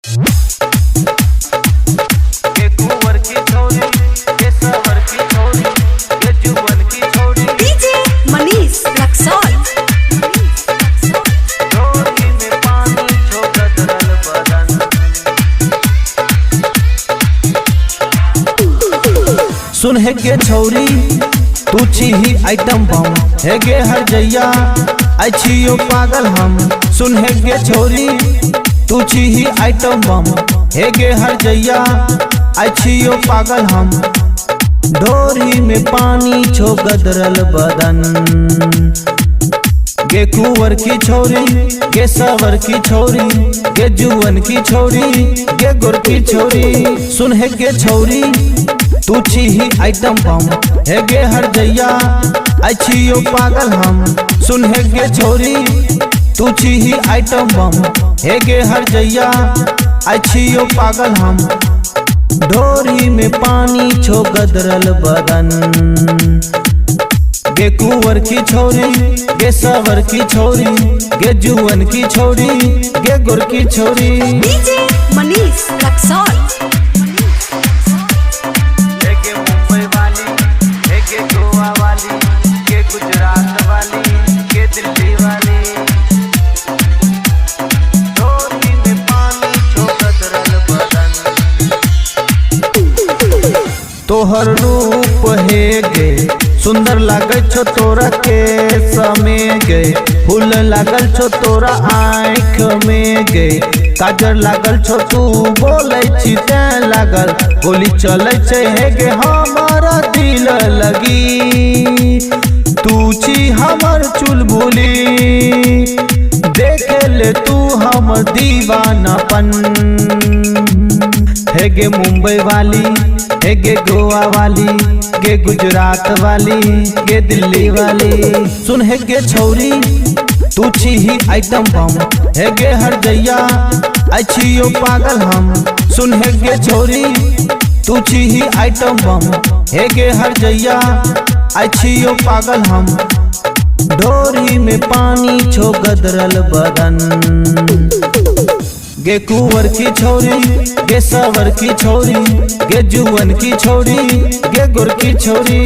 के कुंवर की छोरी, के सवर की छोरी, के जुबन की छोरी। डीजे मनीष रक्सौल। डोरी में पानी छो गदरल बदन। सुन है गे छौरी तू ही आइटम बम है गे हर जैया छियो पागल हम। सुन है गे छौरी तू ही आइटम बम है गे हर जैया छियो पागल हम। डोरी में पानी छो गदरल बदन। गे कुंवर की छोरी, गे सवर की छोरी, गे जुवन की छोरी, गे गुर की छोरी। सुन है गे छौरी तू ही आइटम बम है गे हर जैया छियो पागल हम। सुन है गे छोरी तू ही आइटम बम है गे हर जैया छियो पागल हम। डोरी में पानी छो गदरल बदन। गे कुंवर की छोरी, गे सवर की छोरी, गे जुवन की छोरी, गे गुर की छोरी। डीजे मनीष रक्सौल। गे मुंबई वाली, गे गोवा वाली, गे गुजरात वाली, गे दिल्ली वाली। डोरी में पानी छो गदरल बदन। तोहर रूप है गे सुंदर लागल छो तोरा के समय गे। फूल लागल छो तोरा आँख में गे। काजर लागल छो तू बोले छी तैं लागल। गोली चले छे है गे हमारा दिल लगी। तू छी हमर चुलबुली देख ले तू हमर दीवानापन। है गे मुंबई वाली, है गे गोवा वाली, गे गुजरात वाली, गे दिल्ली वाली। सुन है गे छौरी तू ही आइटम बम है गे हर जैया छियो पागल हम। सुन है गे छौरी तू ही आइटम बम है गे हर जैया छियो पागल हम। डोरी में पानी छो गदरल बदन। गे कुंवर की छोरी, गे सवर की छोरी, गे जुवन की छोरी, गे गुर की छोरी।